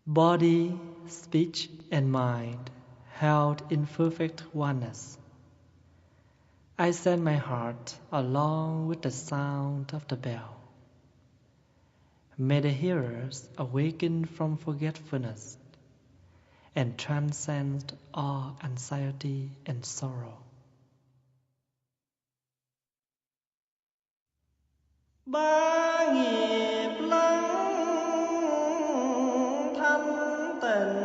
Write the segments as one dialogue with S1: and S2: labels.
S1: body, speech, and mind held in perfect oneness. I send my heart along with the sound of the bell. May the hearers awaken from forgetfulness and transcend all anxiety and sorrow. Ba nghiệp lắng thanh tịnh,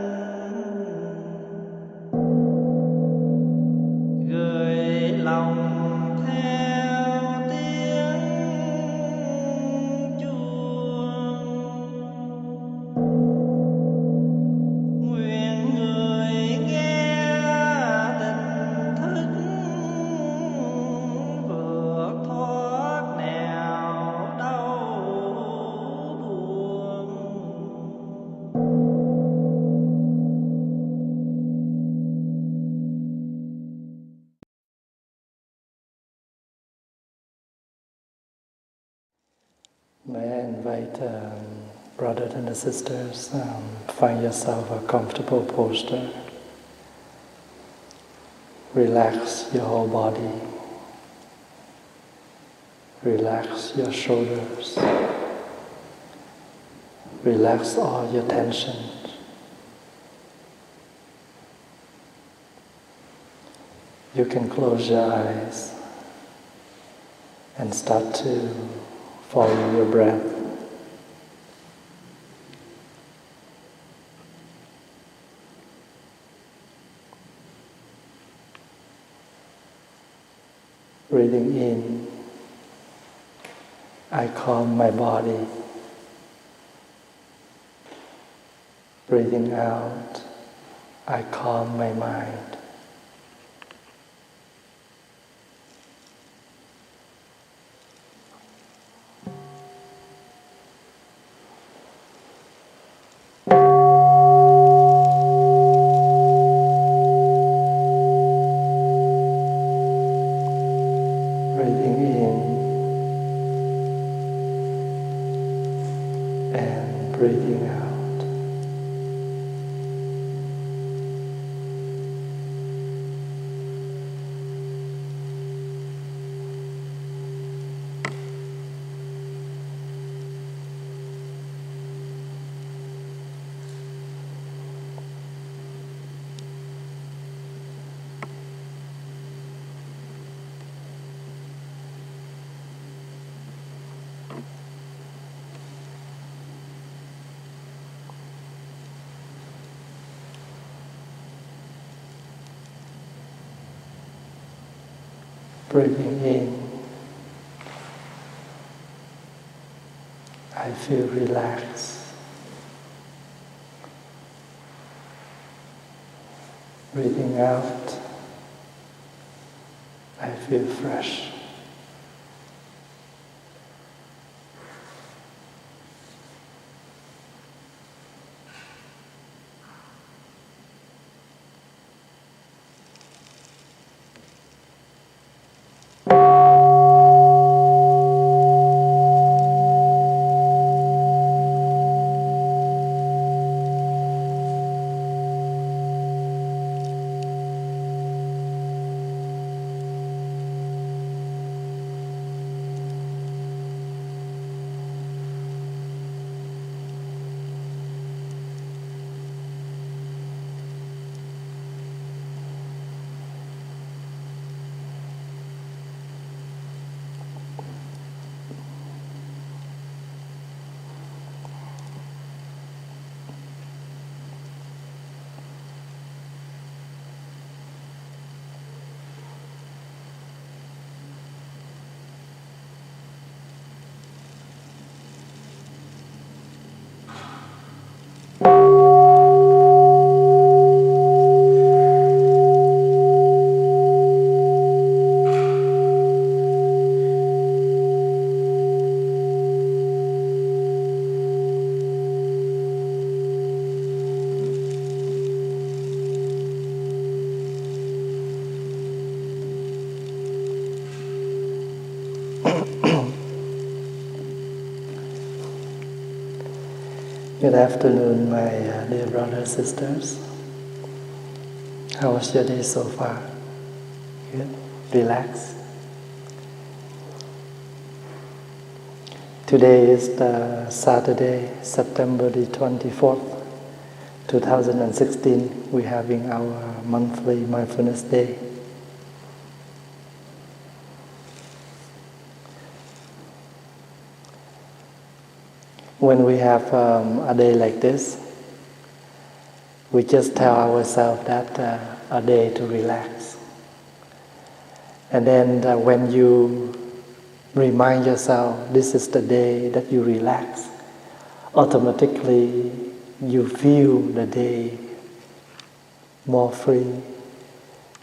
S1: gửi lòng theo tiếng chuông. Nguyện người nghe tỉnh thức, vượt thoát nẻo đau buồn.
S2: May I invite brothers and sisters, find yourself a comfortable posture. Relax your whole body. Relax your shoulders. Relax all your tensions. You can close your eyes and start to follow your breath. Breathing in, I calm my body. Breathing out, I calm my mind. Breathing out. Breathing in, I feel relaxed. Breathing out, I feel fresh. Good afternoon, my dear brothers, sisters. How was your day so far? Good? Relax. Today is the Saturday, September the 24th, 2016. We're having our monthly mindfulness day. When we have a day like this, we just tell ourselves that a day to relax. And then when you remind yourself this is the day that you relax, automatically you feel the day more free,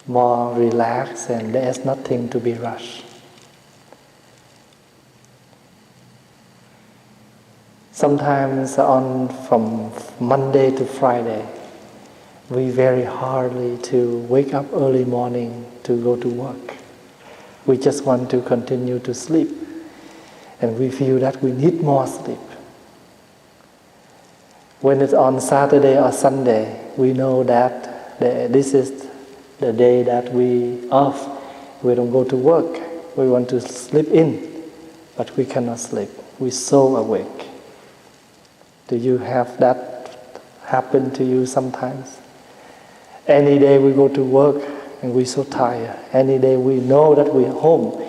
S2: more relaxed, and there's nothing to be rushed. Sometimes from Monday to Friday, we very hardly to wake up early morning to go to work. We just want to continue to sleep, and we feel that we need more sleep. When it's on Saturday or Sunday, we know that this is the day that we off. We don't go to work. We want to sleep in, but we cannot sleep. We're so awake. Do you have that happen to you sometimes? Any day we go to work and we're so tired. Any day we know that we're home,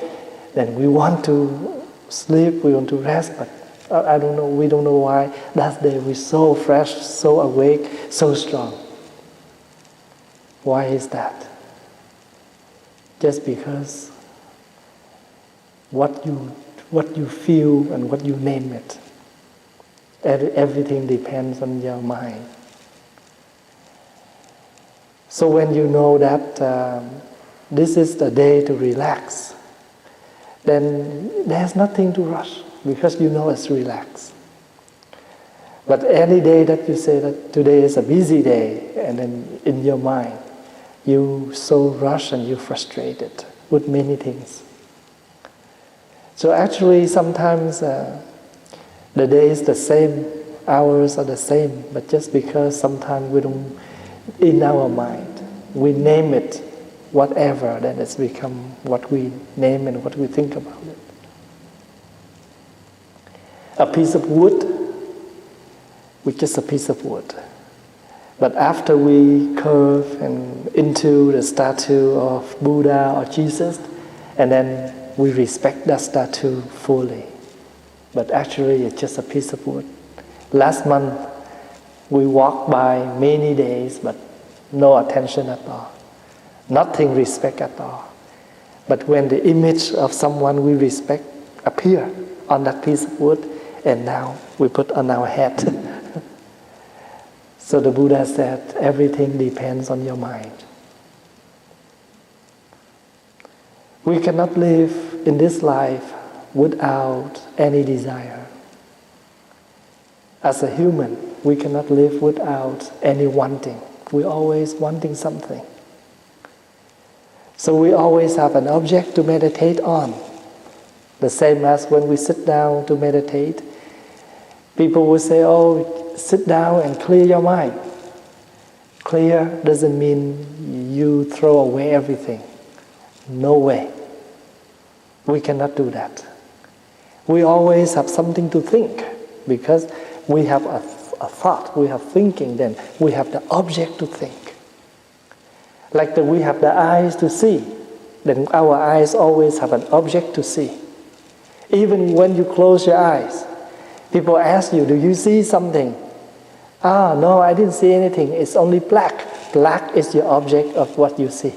S2: then we want to sleep, we want to rest, but I don't know, we don't know why. That day we're so fresh, so awake, so strong. Why is that? Just because what you feel and what you name it. Everything depends on your mind. So when you know that this is the day to relax, then there's nothing to rush because you know it's relaxed. But any day that you say that today is a busy day, and then in your mind you so rush and you're frustrated with many things. So actually sometimes the day is the same, hours are the same, but just because sometimes we don't, in our mind, we name it whatever, then it's become what we name and what we think about it. A piece of wood, which is just a piece of wood. But after we curve and into the statue of Buddha or Jesus, and then we respect that statue fully. But actually it's just a piece of wood. Last month we walked by many days, but no attention at all. Nothing respect at all. But when the image of someone we respect appear on that piece of wood, and now we put on our head. So the Buddha said, everything depends on your mind. We cannot live in this life without any desire. As a human, we cannot live without any wanting. We're always wanting something. So we always have an object to meditate on. The same as when we sit down to meditate, people will say, oh, sit down and clear your mind. Clear doesn't mean you throw away everything. No way. We cannot do that. We always have something to think because we have a thought, we have thinking, then we have the object to think. Like we have the eyes to see, then our eyes always have an object to see. Even when you close your eyes, people ask you, do you see something? No, I didn't see anything, it's only black. Black is your object of what you see.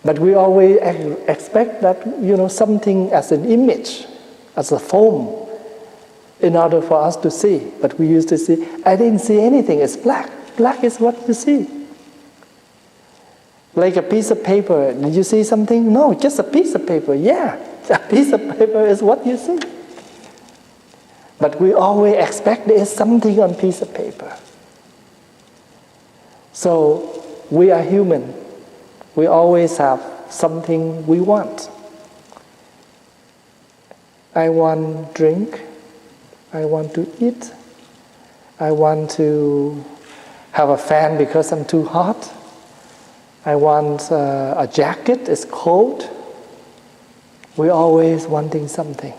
S2: But we always expect that, something as an image, as a form, in order for us to see. But we used to see, I didn't see anything, it's black. Black is what you see. Like a piece of paper, did you see something? No, just a piece of paper. Yeah, a piece of paper is what you see. But we always expect there is something on piece of paper. So we are human. We always have something we want. I want drink. I want to eat. I want to have a fan because I'm too hot. I want a jacket, it's cold. We're always wanting something.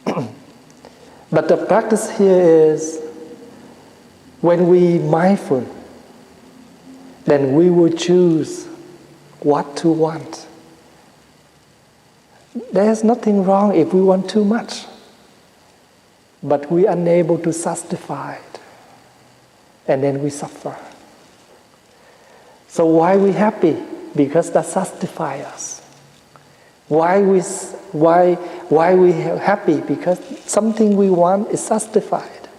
S2: But the practice here is when we mindful, then we will choose what to want. There's nothing wrong if we want too much, but we're unable to satisfy it, and then we suffer. So why we happy? Because that satisfies us. Why we happy? Because something we want is satisfied.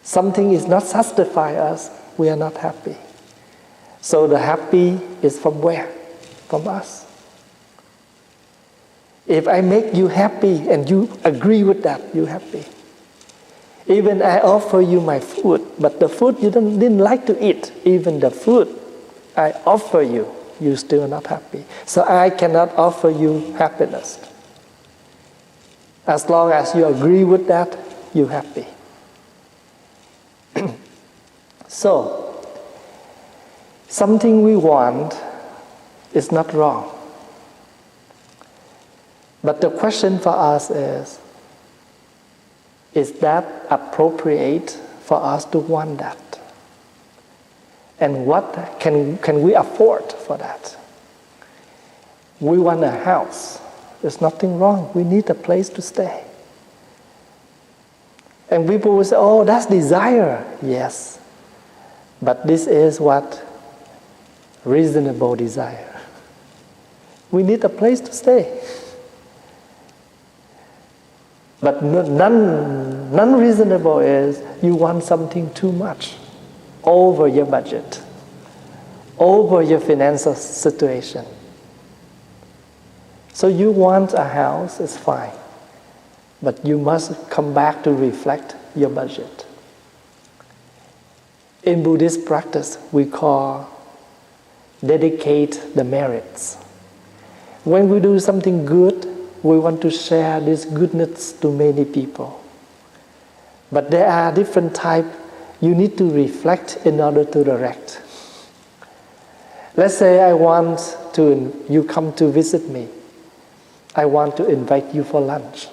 S2: Something is not satisfy us, we are not happy. So the happy is from where? From us. If I make you happy and you agree with that, you're happy. Even I offer you my food, but the food you didn't like to eat, even the food I offer you, you're still not happy. So I cannot offer you happiness. As long as you agree with that, you're happy. So, something we want is not wrong. But the question for us is that appropriate for us to want that? And what can we afford for that? We want a house. There's nothing wrong. We need a place to stay. And people will say, oh, that's desire. Yes. But this is what? Reasonable desire. We need a place to stay. But non-reasonable is you want something too much, over your budget, over your financial situation. So you want a house, it's fine. But you must come back to reflect your budget. In Buddhist practice, we call dedicate the merits. When we do something good, we want to share this goodness to many people. But there are different types you need to reflect in order to direct. Let's say you come to visit me. I want to invite you for lunch.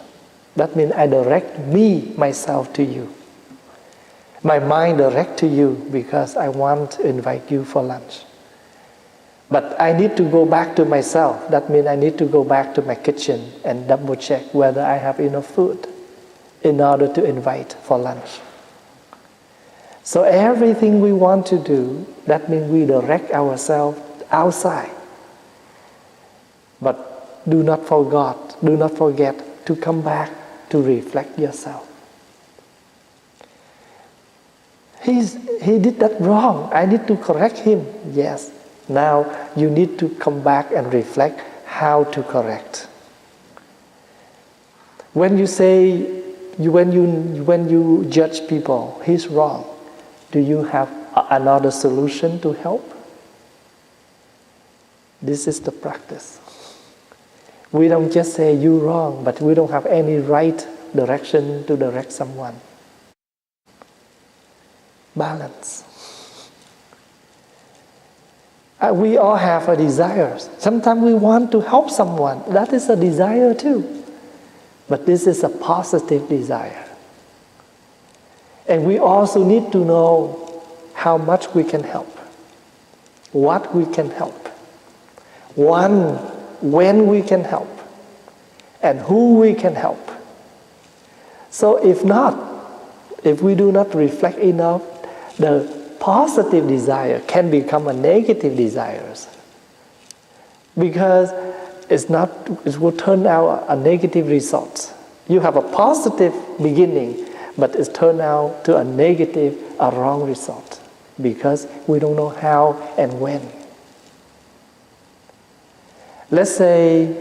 S2: That means I direct myself to you. My mind direct to you because I want to invite you for lunch. But I need to go back to myself. That means I need to go back to my kitchen and double check whether I have enough food in order to invite for lunch. So everything we want to do, that means we direct ourselves outside. But do not forget to come back to reflect yourself. He did that wrong. I need to correct him. Yes. Now you need to come back and reflect how to correct. When you judge people, he's wrong. Do you have another solution to help? This is the practice. We don't just say you're wrong, but we don't have any right direction to direct someone. Balance. We all have a desire. Sometimes we want to help someone. That is a desire too. But this is a positive desire. And we also need to know how much we can help, what we can help, when we can help, and who we can help. So if we do not reflect enough, the positive desire can become a negative desire. Because it will turn out a negative result. You have a positive beginning, but it's turned out to a negative, a wrong result. Because we don't know how and when. Let's say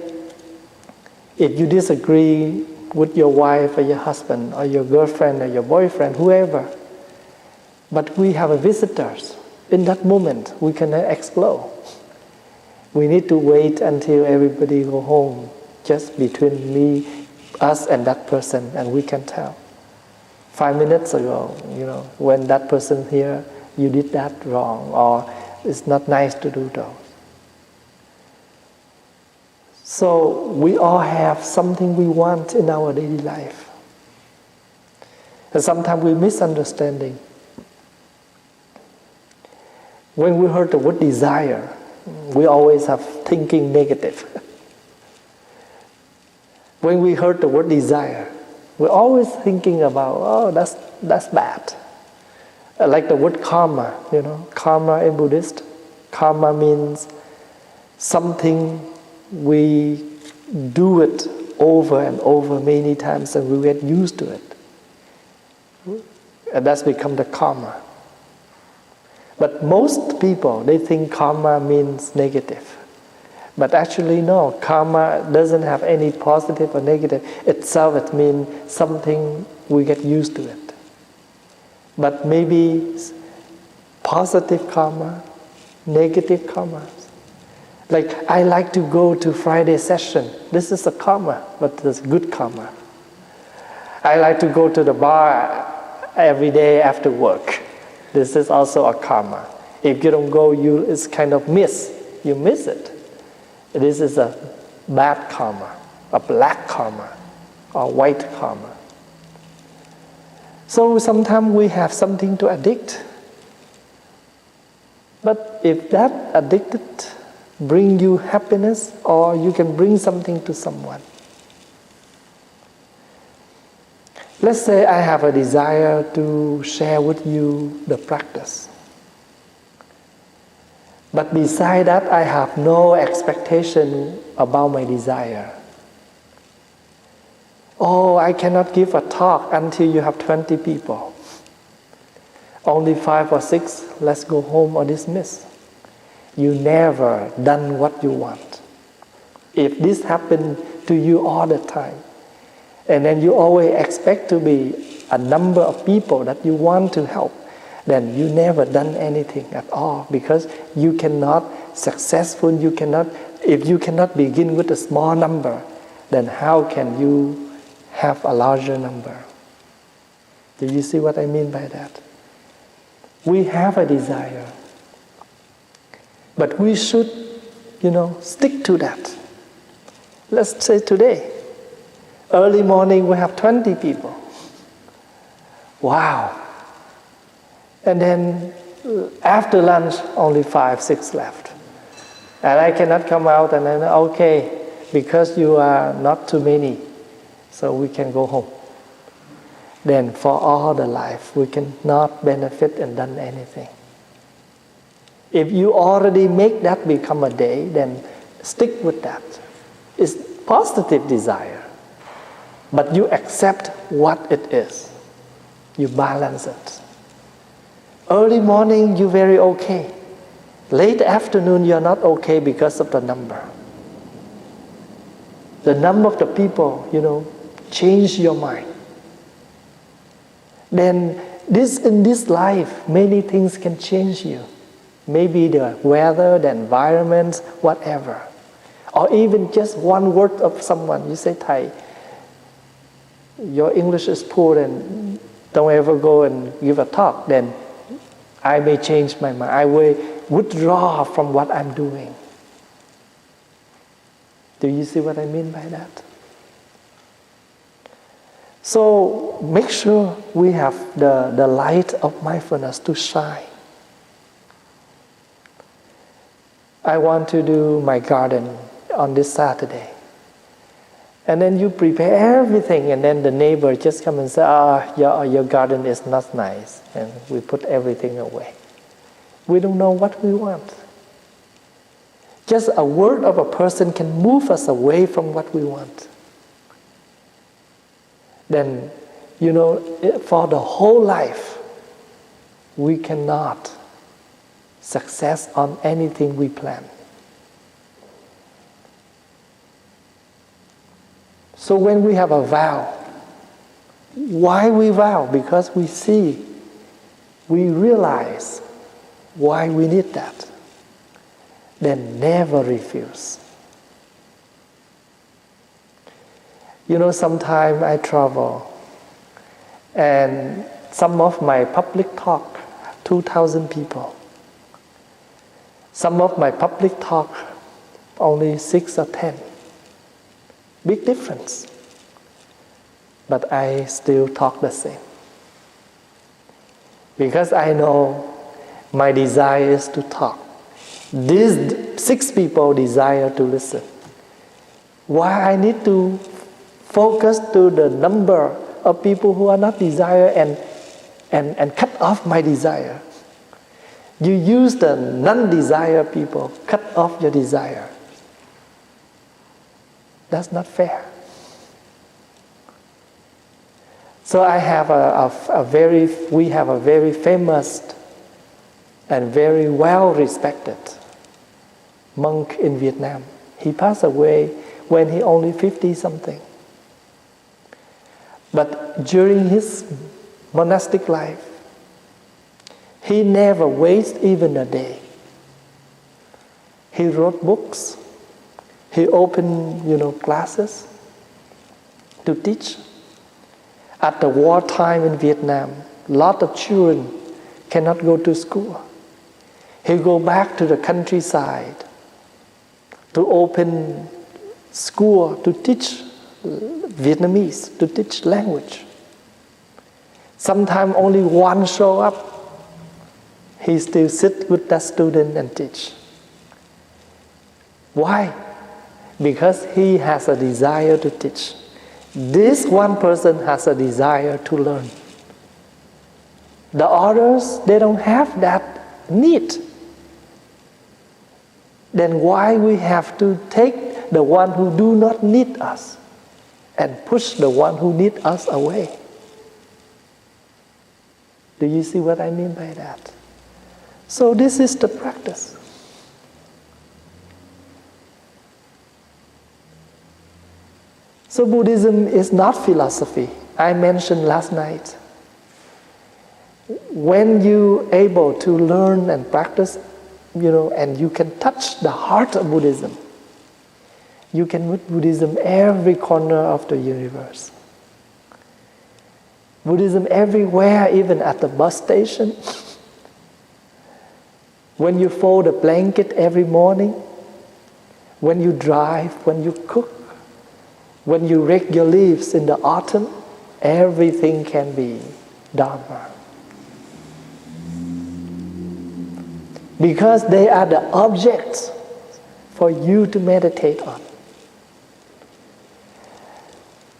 S2: if you disagree with your wife or your husband or your girlfriend or your boyfriend, whoever, but we have visitors. In that moment, we cannot explode. We need to wait until everybody go home, just between us and that person, and we can tell. 5 minutes ago, when that person here, you did that wrong, or it's not nice to do those. So we all have something we want in our daily life. And sometimes we misunderstanding. When we heard the word desire, we always have thinking negative. When we heard the word desire, we're always thinking about, oh, that's bad. Like the word karma, karma in Buddhist. Karma means something we do it over and over many times and we get used to it. And that's become the karma. But most people, they think karma means negative. But actually no, karma doesn't have any positive or negative. Itself, it means something we get used to it. But maybe positive karma, negative karma. Like, I like to go to Friday session. This is a karma, but it's good karma. I like to go to the bar every day after work. This is also a karma. If you don't go, it's kind of you miss it. This is a bad karma, a black karma, or white karma. So sometimes we have something to addict. But if that addicted bring you happiness, or you can bring something to someone. Let's say I have a desire to share with you the practice. But beside that, I have no expectation about my desire. Oh, I cannot give a talk until you have 20 people. Only 5 or 6, let's go home or dismiss. You never done what you want. If this happens to you all the time, and then you always expect to be a number of people that you want to help, then you never done anything at all, because you cannot if you cannot begin with a small number, then how can you have a larger number? Do you see what I mean by that? We have a desire, but we should, stick to that. Let's say today, early morning we have 20 people. Wow. And then after lunch, only 5, 6 left. And I cannot come out and then, okay, because you are not too many, so we can go home. Then for all the life, we cannot benefit and done anything. If you already make that become a day, then stick with that. It's positive desire. But you accept what it is. You balance it. Early morning, you're very okay. Late afternoon, you're not okay because of the number. The number of the people, change your mind. Then in this life, many things can change you. Maybe the weather, the environment, whatever. Or even just one word of someone. You say, Thầy, your English is poor, and don't ever go and give a talk. Then I may change my mind. I will withdraw from what I'm doing. Do you see what I mean by that? So make sure we have the light of mindfulness to shine. I want to do my garden on this Saturday. And then you prepare everything, and then the neighbor just come and say, your garden is not nice. And we put everything away. We don't know what we want. Just a word of a person can move us away from what we want. Then, for the whole life, we cannot success on anything we plan. So when we have a vow, why we vow? Because we realize why we need that. Then never refuse. You know, sometimes I travel, and some of my public talk, 2,000 people. Some of my public talk, only 6 or 10. Big difference. But I still talk the same. Because I know my desire is to talk. These 6 people desire to listen. Why I need to focus to the number of people who are not desire and cut off my desire? You use the non-desire people, cut off your desire. That's not fair. So we have a very famous and very well respected monk in Vietnam. He passed away when he only 50 something. But during his monastic life, he never wasted even a day. He wrote books. He opened, classes to teach. At the wartime in Vietnam, a lot of children cannot go to school. He go back to the countryside to open school to teach Vietnamese, to teach language. Sometimes only one show up. He still sit with that student and teach. Why? Because he has a desire to teach. This one person has a desire to learn. The others, they don't have that need. Then why we have to take the one who do not need us and push the one who need us away? Do you see what I mean by that? So this is the practice. So Buddhism is not philosophy. I mentioned last night. When you able to learn and practice, and you can touch the heart of Buddhism, you can meet Buddhism every corner of the universe. Buddhism everywhere, even at the bus station. When you fold a blanket every morning, when you drive, when you cook, when you rake your leaves in the autumn, everything can be Dharma. Because they are the objects for you to meditate on.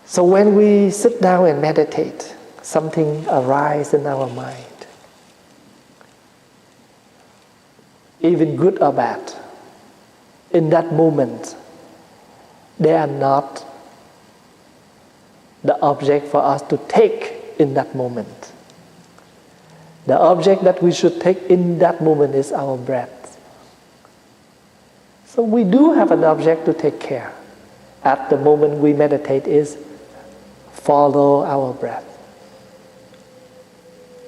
S2: So when we sit down and meditate, something arises in our mind. Even good or bad, in that moment, they are not the object for us to take in that moment. The object that we should take in that moment is our breath. So we do have an object to take care. At the moment we meditate is follow our breath.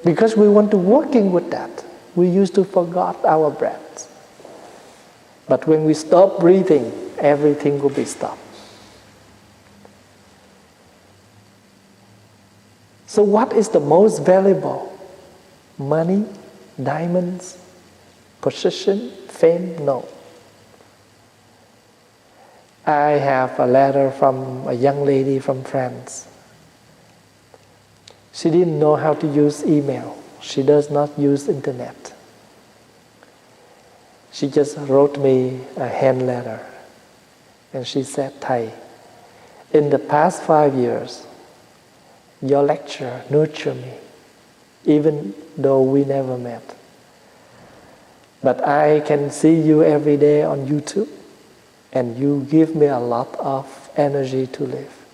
S2: Because we want to working with that. We used to forget our breath. But when we stop breathing, everything will be stopped. So what is the most valuable? Money, diamonds, position, fame? No. I have a letter from a young lady from France. She didn't know how to use email. She does not use internet. She just wrote me a hand letter. And she said, Thầy, in the past 5 years, your lecture nurtured me, even though we never met. But I can see you every day on YouTube, and you give me a lot of energy to live.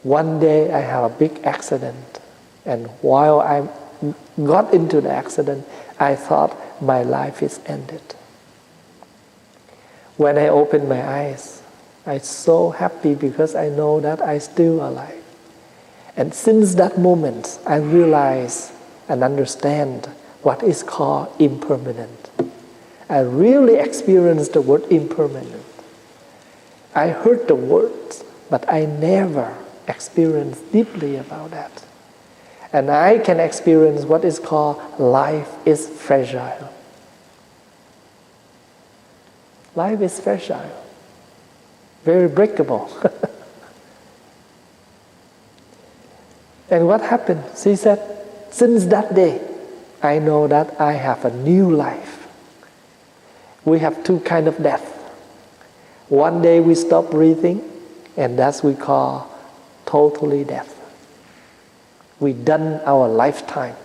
S2: One day I have a big accident, and while I got into the accident, I thought my life is ended. When I opened my eyes, I'm so happy because I know that I'm still alive. And since that moment, I realize and understand what is called impermanent. I really experienced the word impermanent. I heard the words but I never experienced deeply about that. And I can experience what is called life is fragile. Life is fragile, very breakable. And what happened? She said, since that day, I know that I have a new life. We have two kinds of death. One day we stop breathing, and that's we call totally death. We done our lifetime.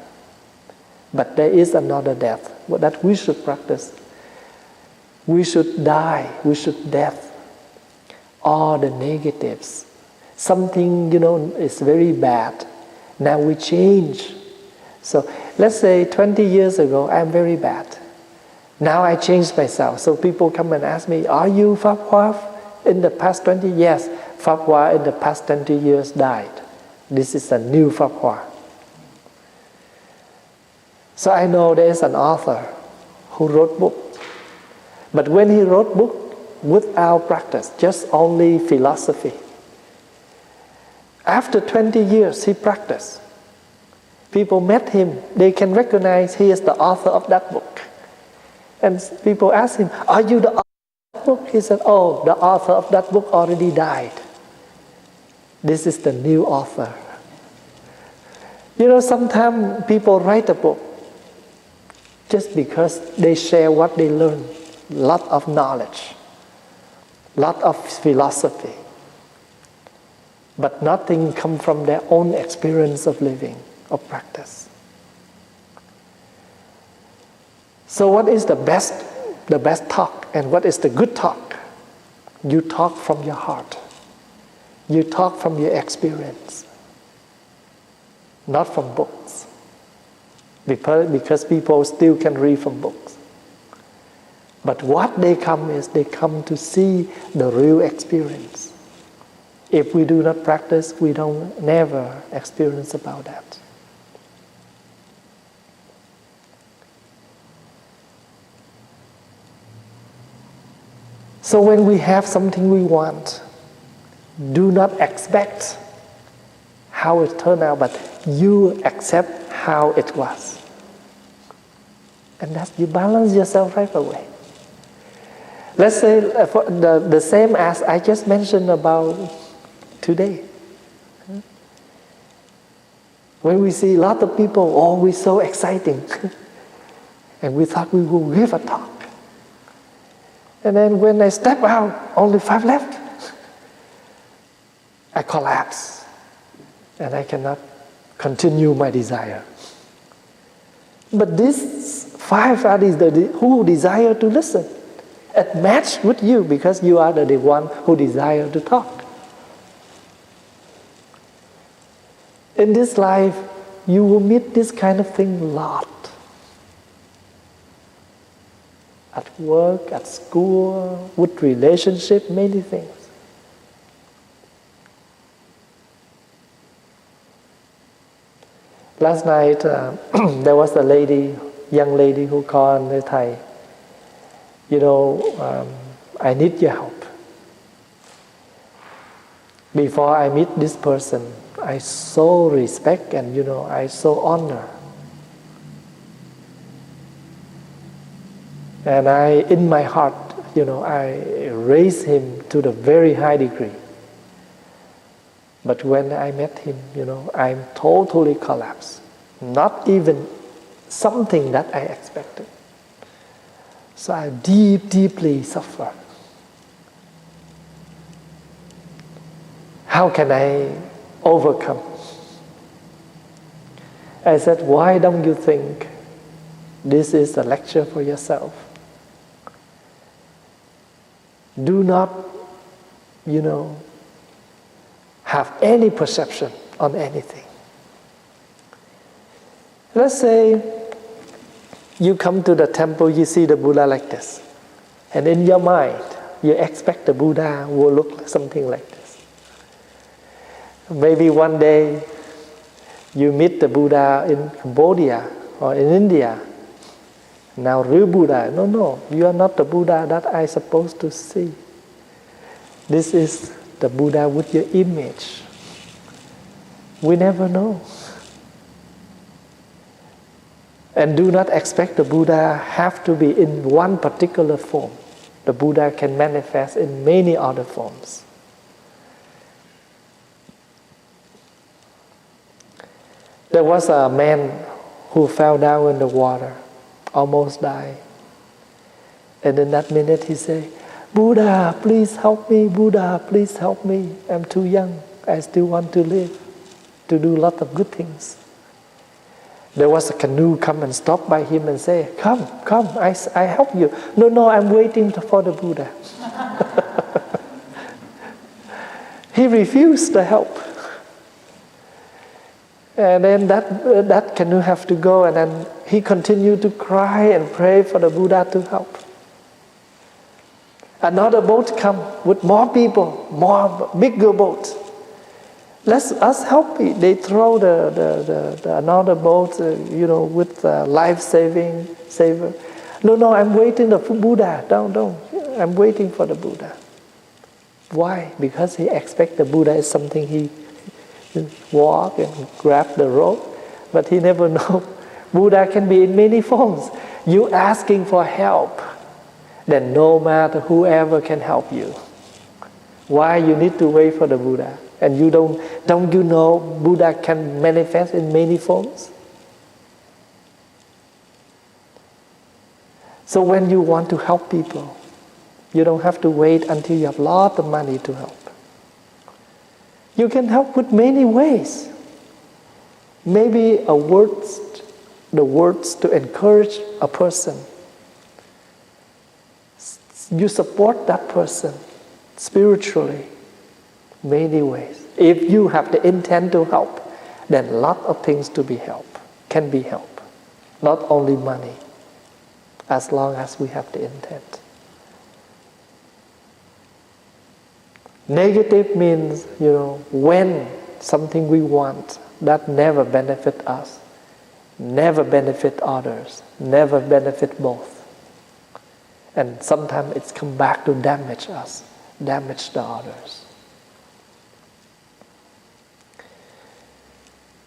S2: But there is another death that we should practice. We should die, we should death. All the negatives. Something, is very bad. Now we change. So let's say 20 years ago, I'm very bad. Now I changed myself. So people come and ask me, are you Phap Hoa in the past 20 years? Yes, Phap Hoa in the past 20 years died. This is a new Phap Hoa. So I know there is an author who wrote book. But when he wrote book, without practice, just only philosophy. After 20 years, he practiced. People met him, they can recognize he is the author of that book. And people ask him, are you the author of that book? He said, oh, the author of that book already died. This is the new author. Sometimes people write a book just because they share what they learn. Lot of knowledge, lot of philosophy. But nothing comes from their own experience of living, of practice. So what is the best talk and what is the good talk? You talk from your heart. You talk from your experience. Not from books. Because people still can read from books. But what they come to see the real experience. If we do not practice, we don't never experience about that. So when we have something we want, do not expect how it turned out, but you accept how it was. And that you balance yourself right away. Let's say the same as I just mentioned about today. When we see a lot of people, oh, we're so exciting. And we thought we will give a talk. And then when I step out, only 5 left. I collapse. And I cannot continue my desire. But these 5 are who desire to listen. It match with you because you are the one who desire to talk. In this life, you will meet this kind of thing a lot. At work, at school, with relationship, many things. Last night, there was a young lady who called the Thầy. I need your help. Before I meet this person, I so respect and, I so honor. And in my heart, I raise him to the very high degree. But when I met him, I'm totally collapsed. Not even something that I expected. So I deeply suffer. How can I overcome? I said, why don't you think this is a lecture for yourself? Do not, have any perception on anything. Let's say you come to the temple, you see the Buddha like this. And in your mind, you expect the Buddha will look like something like this. Maybe one day you meet the Buddha in Cambodia or in India. Now real Buddha, no, you are not the Buddha that I supposed to see. This is the Buddha with your image? We never know. And do not expect the Buddha have to be in one particular form. The Buddha can manifest in many other forms. There was a man who fell down in the water, almost died. And in that minute he said, Buddha, please help me. Buddha, please help me. I'm too young. I still want to live, to do a lot of good things. There was a canoe come and stop by him and say, come, I help you. No, I'm waiting for the Buddha. He refused the help. And then that canoe have to go, and then he continued to cry and pray for the Buddha to help. Another boat come with more people, more bigger boat. Let us help you. They throw the another boat, with life-saving saver. No, I'm waiting for the Buddha. Don't. I'm waiting for the Buddha. Why? Because he expects the Buddha is something he walk and grab the rope, but he never know. Buddha can be in many forms. You asking for help, then no matter whoever can help you. Why you need to wait for the Buddha? And you don't you know Buddha can manifest in many forms? So when you want to help people, you don't have to wait until you have a lot of money to help. You can help with many ways. Maybe the words to encourage a person. You support that person spiritually, many ways. If you have the intent to help, then a lot of things can be helped. Not only money, as long as we have the intent. Negative means, when something we want that never benefit us, never benefit others, never benefit both. And sometimes it's come back to damage us, damage the others.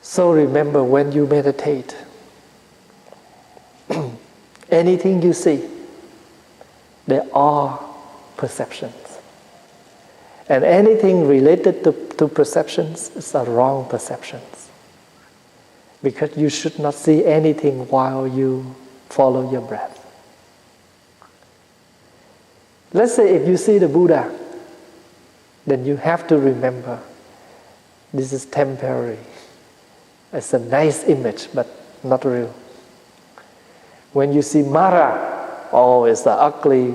S2: So remember, when you meditate, anything you see, they are perceptions. And anything related to perceptions is a wrong perceptions. Because you should not see anything while you follow your breath. Let's say if you see the Buddha, then you have to remember this is temporary. It's a nice image, but not real. When you see Mara, it's an ugly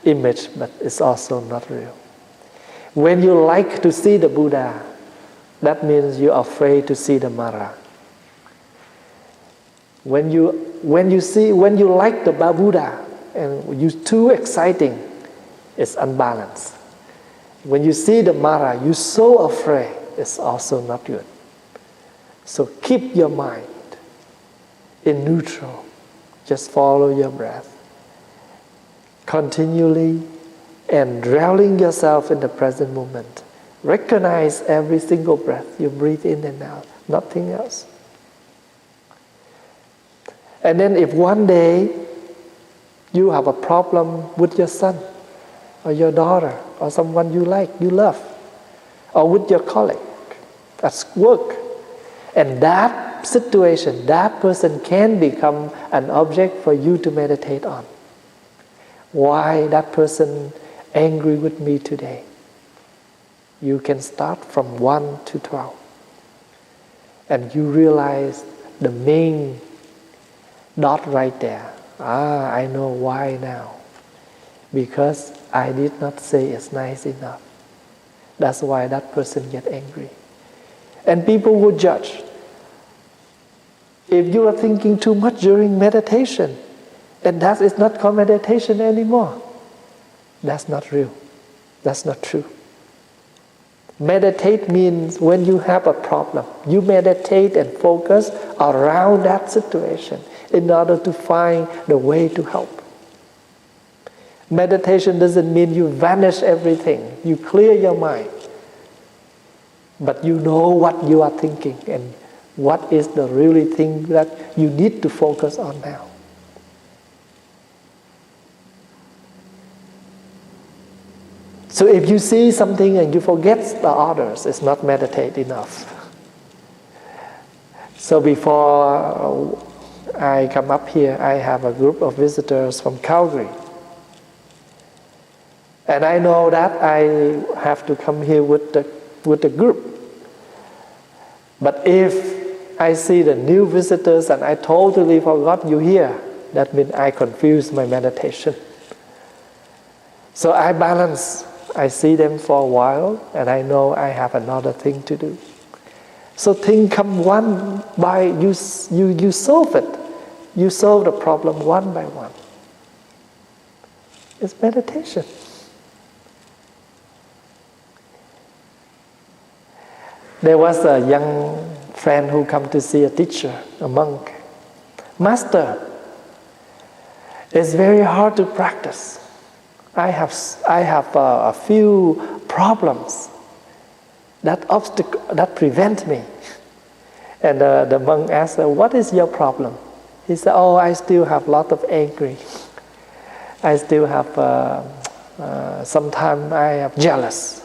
S2: image, but it's also not real. When you like to see the Buddha, that means you're afraid to see the Mara. When you like the Buddha and you're too exciting, it's unbalanced. When you see the Mara, you're so afraid, it's also not good. So keep your mind in neutral. Just follow your breath continually and drowning yourself in the present moment. Recognize every single breath you breathe in and out, nothing else. And then if one day you have a problem with your son or your daughter or someone you like, you love, or with your colleague at work, and that situation, that person can become an object for you to meditate on. Why that person angry with me today? You can start from 1 to 12. And you realize the main dot right there. I know why now. Because I did not say it's nice enough. That's why that person get angry. And people will judge. If you are thinking too much during meditation, and that is not called meditation anymore, that's not real. That's not true. Meditate means when you have a problem, you meditate and focus around that situation in order to find the way to help. Meditation doesn't mean you vanish everything. You clear your mind. But you know what you are thinking and what is the really thing that you need to focus on now. So if you see something and you forget the others, it's not meditate enough. So before I come up here, I have a group of visitors from Calgary. And I know that I have to come here with the group. But if I see the new visitors and I totally forgot you here, that means I confuse my meditation. So I balance. I see them for a while and I know I have another thing to do. So things come one by, you solve it. You solve the problem one by one. It's meditation. There was a young friend who come to see a teacher, a monk. Master, it's very hard to practice. I have a few problems that prevent me. And the monk asked, what is your problem? He said, I still have a lot of anger. I still have, sometimes I am jealous.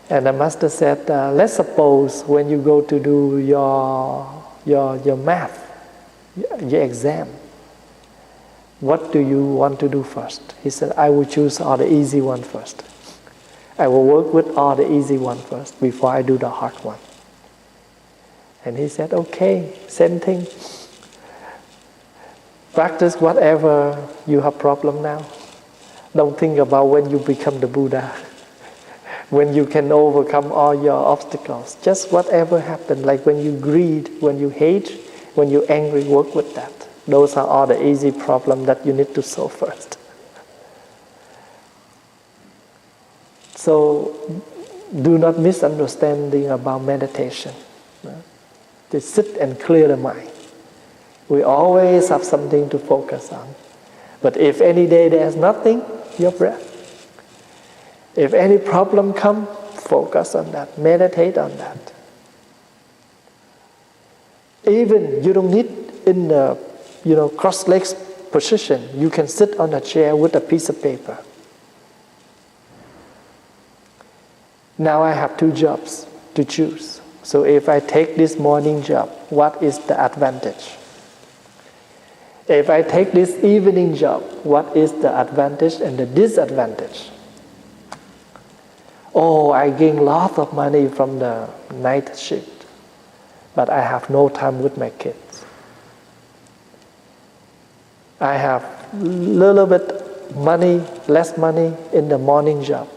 S2: And the master said, let's suppose when you go to do your math, your exam, what do you want to do first? He said, I will choose all the easy one first. I will work with all the easy one first before I do the hard one. And he said, okay, same thing. Practice whatever you have problem now. Don't think about when you become the Buddha, when you can overcome all your obstacles. Just whatever happens, like when you greed, when you hate, when you're angry, work with that. Those are all the easy problems that you need to solve first. So do not misunderstanding about meditation. To sit and clear the mind. We always have something to focus on. But if any day there's nothing, your breath. If any problem comes, focus on that. Meditate on that. Even you don't need in the cross-legs position. You can sit on a chair with a piece of paper. Now I have 2 jobs to choose. So if I take this morning job, what is the advantage? If I take this evening job, what is the advantage and the disadvantage? I gain lots of money from the night shift, but I have no time with my kids. I have little bit money, less money in the morning job,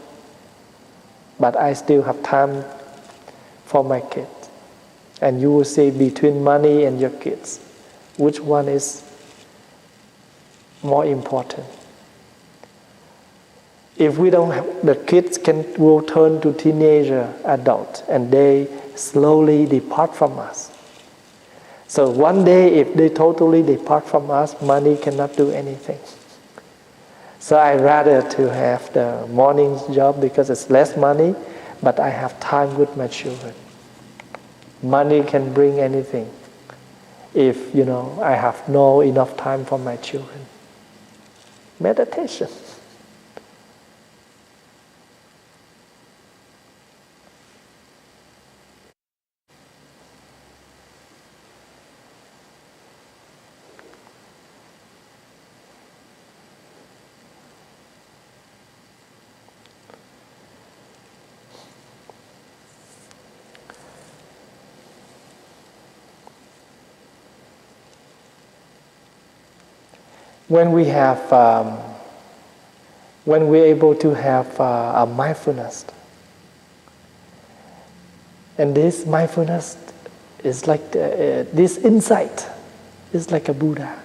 S2: but I still have time for my kids. And you will see between money and your kids, which one is more important. If we don't have, the kids will turn to teenager, adult, and they slowly depart from us. So one day, if they totally depart from us, money cannot do anything. So I rather to have the morning job because it's less money, but I have time with my children. Money can bring anything if, I have no enough time for my children. Meditation. When we're able to have a mindfulness, and this mindfulness is like this insight is like a Buddha.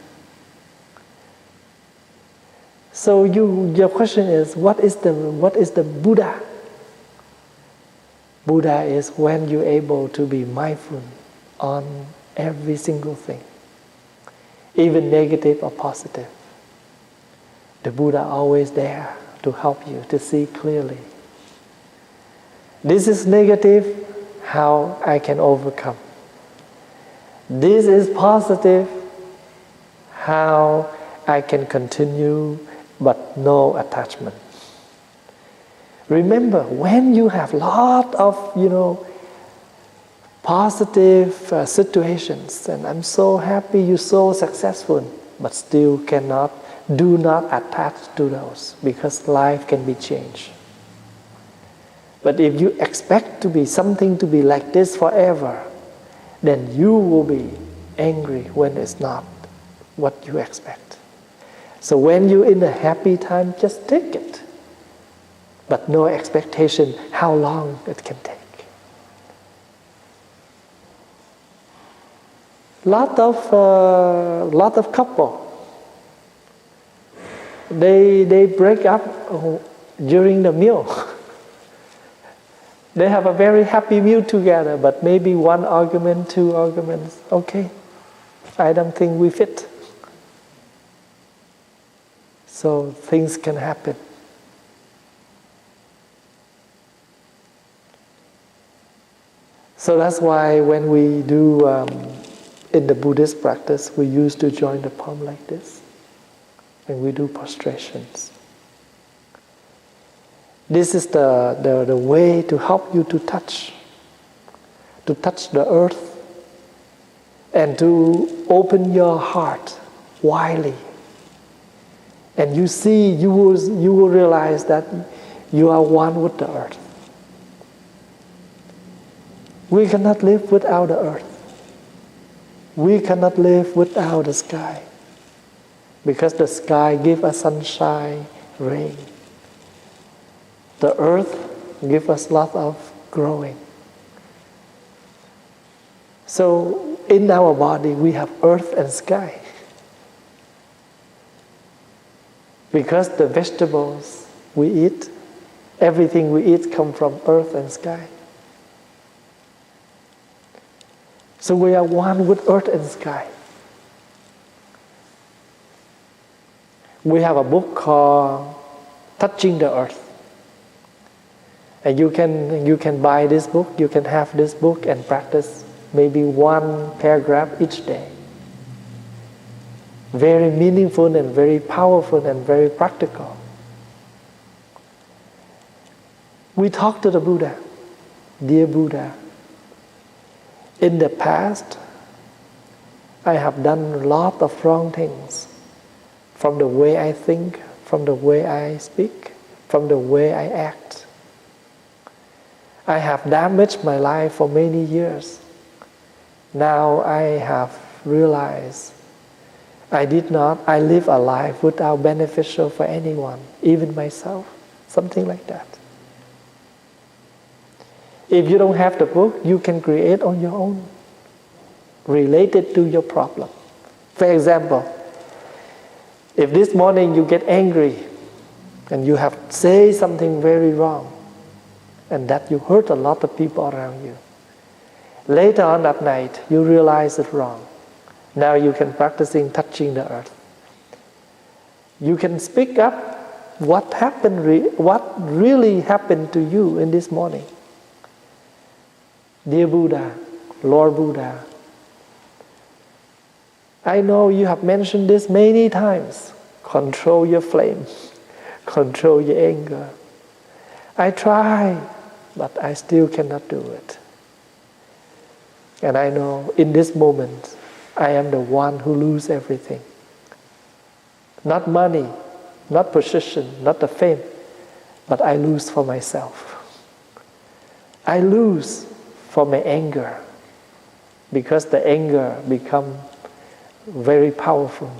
S2: So your question is, what is the Buddha? Buddha is when you're able to be mindful on every single thing, even negative or positive. the Buddha always there to help you to see clearly. This is negative, how I can overcome. This is positive, how I can continue but no attachment. Remember, when you have lot of, positive situations, and I'm so happy you're so successful, but still do not attach to those, because life can be changed. But if you expect something to be like this forever, then you will be angry when it's not what you expect. So when you're in a happy time, just take it. But no expectation how long it can take. Lot of couple, they break up during the meal. They have a very happy meal together, but maybe one argument, two arguments, okay, I don't think we fit. So things can happen. So that's why when we do, in the Buddhist practice, we used to join the palm like this. And we do prostrations. This is the way to help you to touch the earth, and to open your heart widely. And you will realize that you are one with the earth. We cannot live without the earth. We cannot live without the sky, because the sky gives us sunshine, rain. The earth gives us a lot of growing. So in our body we have earth and sky, because the vegetables we eat, everything we eat comes from earth and sky. So we are one with earth and sky. We have a book called Touching the Earth. And you can buy this book, you can have this book and practice maybe one paragraph each day. Very meaningful and very powerful and very practical. We talk to the Buddha. Dear Buddha, in the past, I have done a lot of wrong things. From the way I think, from the way I speak, from the way I act. I have damaged my life for many years. Now I have realized I live a life without beneficial for anyone, even myself, something like that. If you don't have the book, you can create on your own, related to your problem. For example, if this morning you get angry and you have said something very wrong, and that you hurt a lot of people around you, later on at night you realize it's wrong. Now you can practicing touching the earth. You can speak up what really happened to you in this morning. Dear Buddha, Lord Buddha, I know you have mentioned this many times. Control your flame. Control your anger. I try, but I still cannot do it. And I know in this moment, I am the one who loses everything. Not money, not position, not the fame, but I lose for myself. I lose for my anger, because the anger becomes very powerful.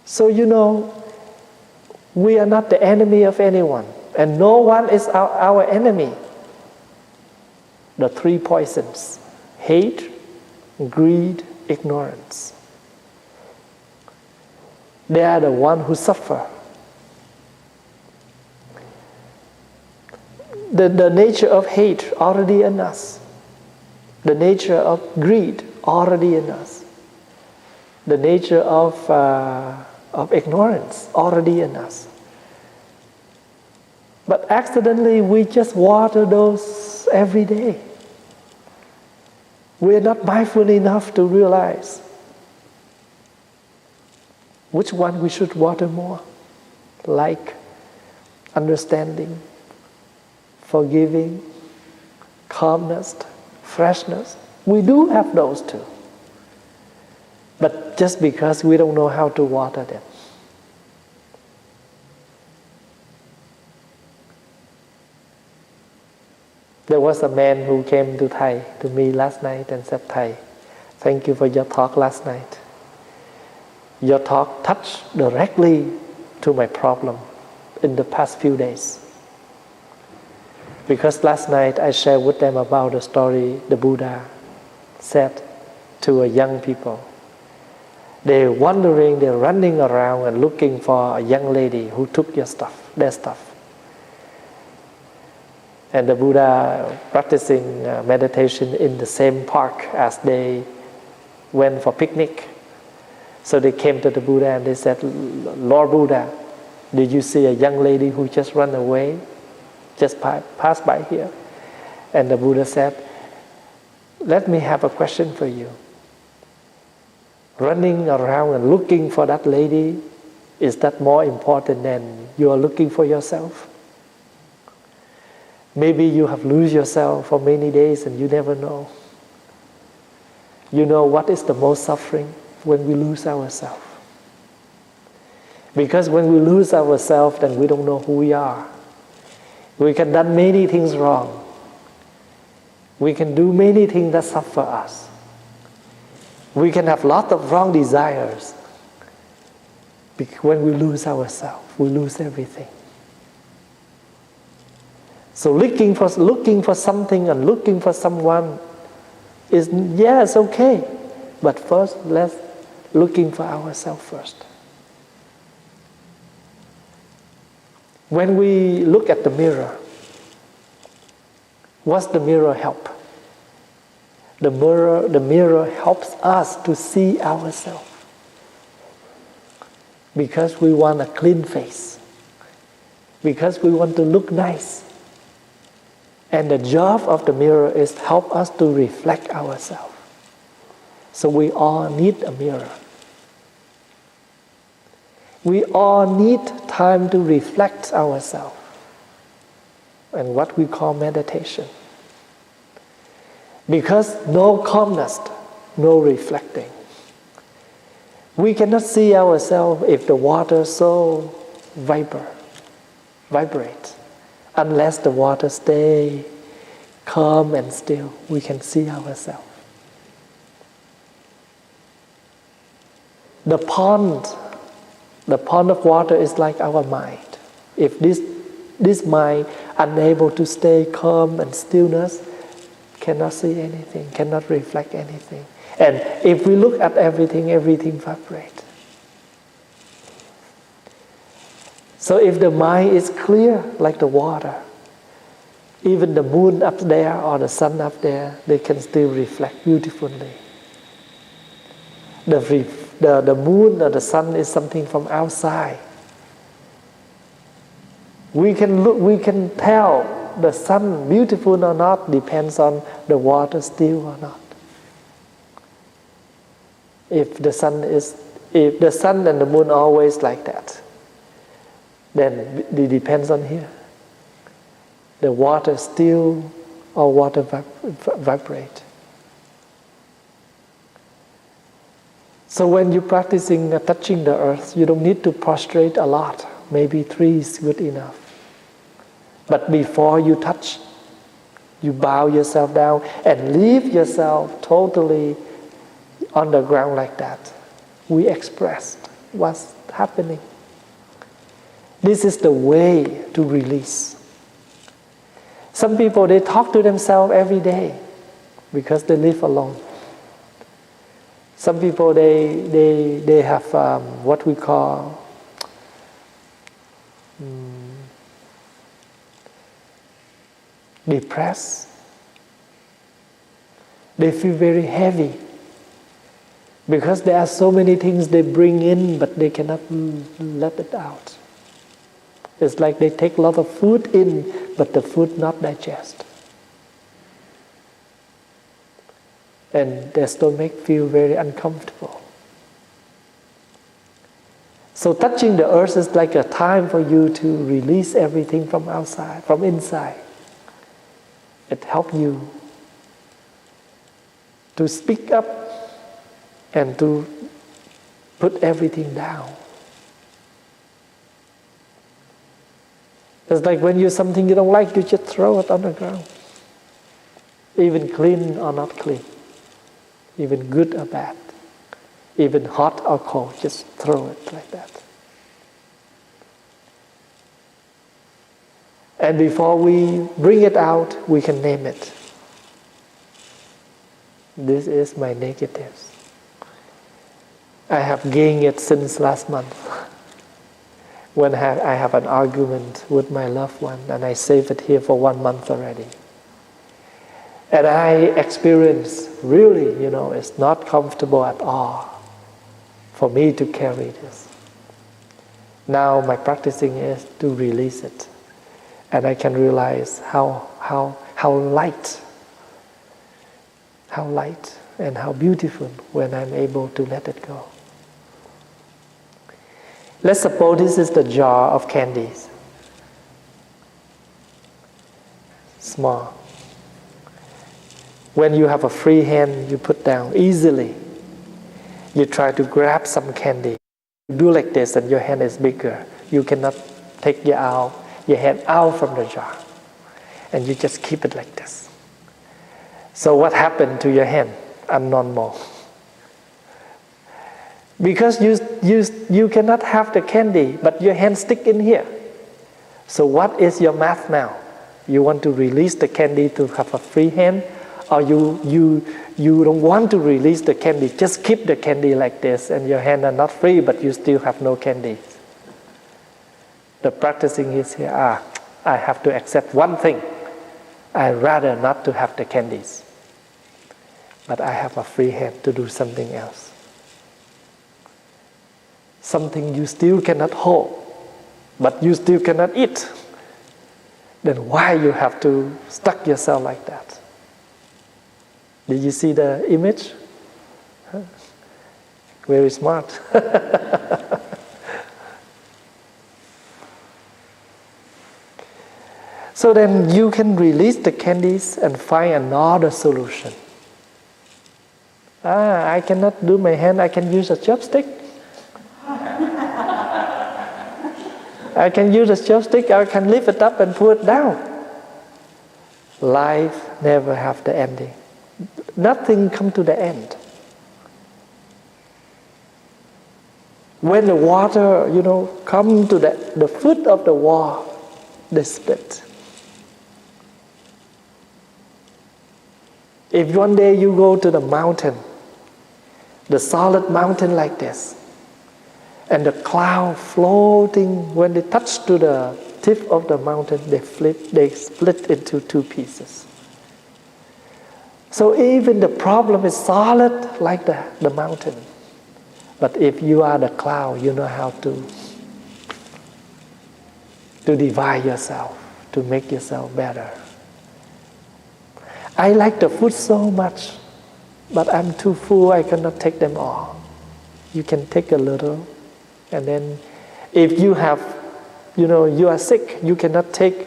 S2: So we are not the enemy of anyone, and no one is our enemy. The three poisons: hate, greed, ignorance. They are the one who suffer. The nature of hate already in us. The nature of greed already in us. The nature of of ignorance already in us. But accidentally we just water those every day. We are not mindful enough to realize which one we should water more, like understanding, forgiving, calmness, freshness. We do have those too. But just because we don't know how to water them. There was a man who came to Thay, to me last night and said, Thầy, thank you for your talk last night. Your talk touched directly to my problem in the past few days. Because last night I shared with them about the story the Buddha said to a young people. They're wandering, they're running around and looking for a young lady who took their stuff. And the Buddha practicing meditation in the same park as they went for picnic. So they came to the Buddha and they said, Lord Buddha, did you see a young lady who just ran away, just passed by here? And the Buddha said, let me have a question for you. Running around and looking for that lady, is that more important than you are looking for yourself? Maybe you have lost yourself for many days and you never know. You know what is the most suffering? When we lose ourselves. Because when we lose ourselves, then we don't know who we are. We can do many things wrong. We can do many things that suffer us. We can have lots of wrong desires. Because when we lose ourselves, we lose everything. So looking for something and looking for someone is, it's okay. But first, let's looking for ourselves first. When we look at the mirror, what's the mirror help? The mirror helps us to see ourselves. Because we want a clean face. Because we want to look nice. And the job of the mirror is help us to reflect ourselves. So we all need a mirror. We all need time to reflect ourselves. And what we call meditation. Because no calmness, no reflecting. We cannot see ourselves if the water so vibrates. Unless the water stay calm and still, we can see ourselves. The pond of water is like our mind. If this mind unable to stay calm and stillness, cannot see anything, cannot reflect anything. And if we look at everything vibrates. So if the mind is clear like the water, even the moon up there or the sun up there, they can still reflect beautifully. The moon or the sun is something from outside. We can tell the sun beautiful or not depends on the water still or not. If the sun and the moon are always like that, then it depends on here. The water still or water vibrate. So when you're practicing touching the earth, you don't need to prostrate a lot. Maybe 3 is good enough. But before you touch, you bow yourself down and leave yourself totally on the ground like that. We express what's happening. This is the way to release. Some people, they talk to themselves every day because they live alone. Some people, they have what we call depressed. They feel very heavy Because there are so many things they bring in, but they cannot let it out. It's like they take a lot of food in, but the food not digest. And their stomach feel very uncomfortable. So touching the earth is like a time for you to release everything from outside, from inside. It helps you to speak up and to put everything down. It's like when you something you don't like, you just throw it on the ground. Even clean or not clean. Even good or bad. Even hot or cold, just throw it like that. And before we bring it out, we can name it. This is my negatives. I have gained it since last month. When I have an argument with my loved one, and I save it here for 1 month already. And I experience, really, it's not comfortable at all for me to carry this. Now my practicing is to release it. And I can realize how light and how beautiful when I'm able to let it go. Let's suppose this is the jar of candies. Small. When you have a free hand, you put down easily. You try to grab some candy. You do like this and your hand is bigger. You cannot take your hand out from the jar. And you just keep it like this. So what happened to your hand? Abnormal. Because you cannot have the candy, but your hand stick in here. So what is your math now? You want to release the candy to have a free hand, or you don't want to release the candy, just keep the candy like this, and your hand are not free, but you still have no candy. The practicing is here, I have to accept one thing. I rather not to have the candies. But I have a free hand to do something else. Something you still cannot hold, but you still cannot eat. Then why you have to stuck yourself like that? Did you see the image? Huh? Very smart. So then you can release the candies and find another solution. I cannot do my hand, I can use a chopstick. I can use a chopstick, I can lift it up and put it down. Life never have the ending. Nothing come to the end. When the water, come to the foot of the wall, they split. If one day you go to the mountain, the solid mountain like this, and the cloud floating, when they touch to the tip of the mountain, they split into two pieces. So even the problem is solid like the mountain. But if you are the cloud, you know how to divide yourself, to make yourself better. I like the food so much, but I'm too full, I cannot take them all. You can take a little, and then if you have, you are sick, you cannot take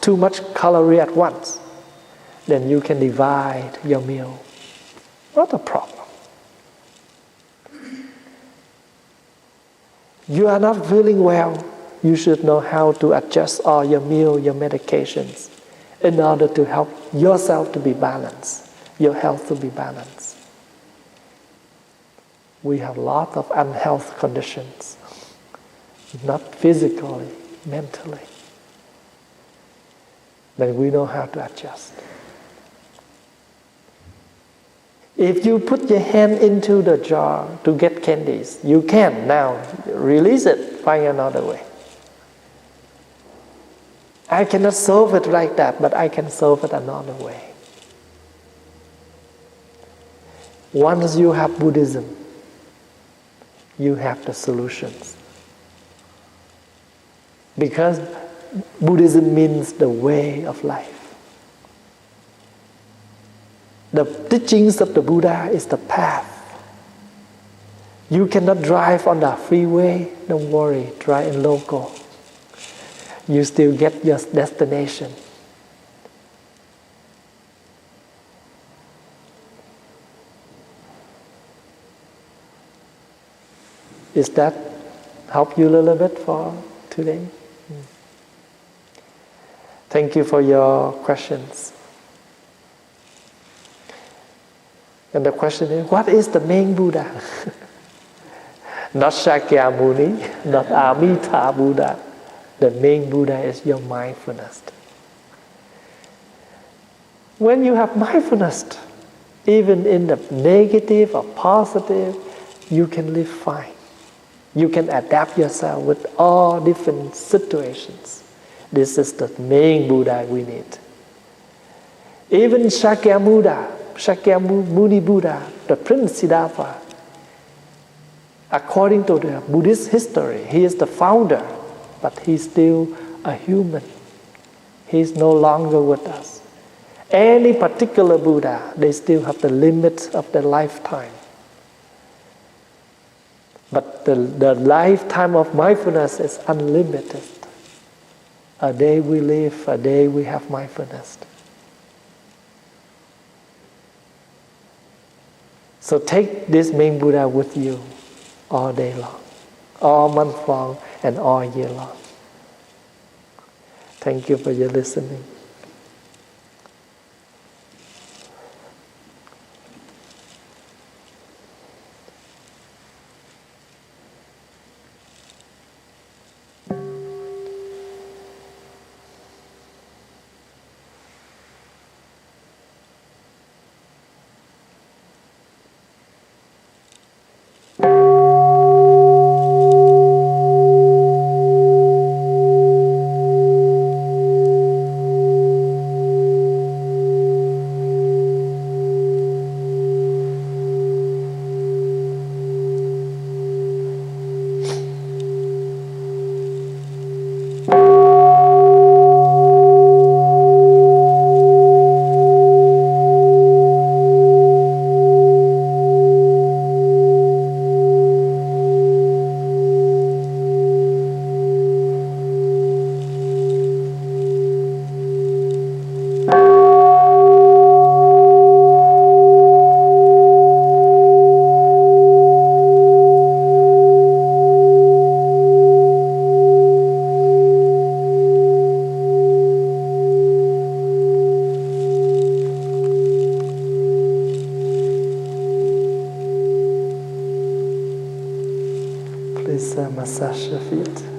S2: too much calorie at once, then you can divide your meal. Not a problem. You are not feeling well, you should know how to adjust all your meal, your medications, in order to help yourself to be balanced, your health to be balanced. We have a lot of unhealth conditions, not physically, mentally. Then we know how to adjust. If you put your hand into the jar to get candies, you can now release it, find another way. I cannot solve it like that, but I can solve it another way. Once you have Buddhism, you have the solutions. Because Buddhism means the way of life. The teachings of the Buddha is the path. You cannot drive on the freeway, don't worry, drive in local. You still get your destination. Is that help you a little bit for today? Thank you for your questions. And the question is, what is the main Buddha? Not Shakyamuni, not Amitabha Buddha. The main Buddha is your mindfulness. When you have mindfulness, even in the negative or positive, you can live fine. You can adapt yourself with all different situations. This is the main Buddha we need. Even Shakyamuni Buddha, the Prince Siddhartha, according to the Buddhist history, he is the founder, but he's still a human. He's no longer with us. Any particular Buddha, they still have the limits of their lifetime. But the lifetime of mindfulness is unlimited. A day we live, a day we have mindfulness. So take this main Buddha with you all day long, all month long, and all year long. Thank you for your listening. Please massage your feet.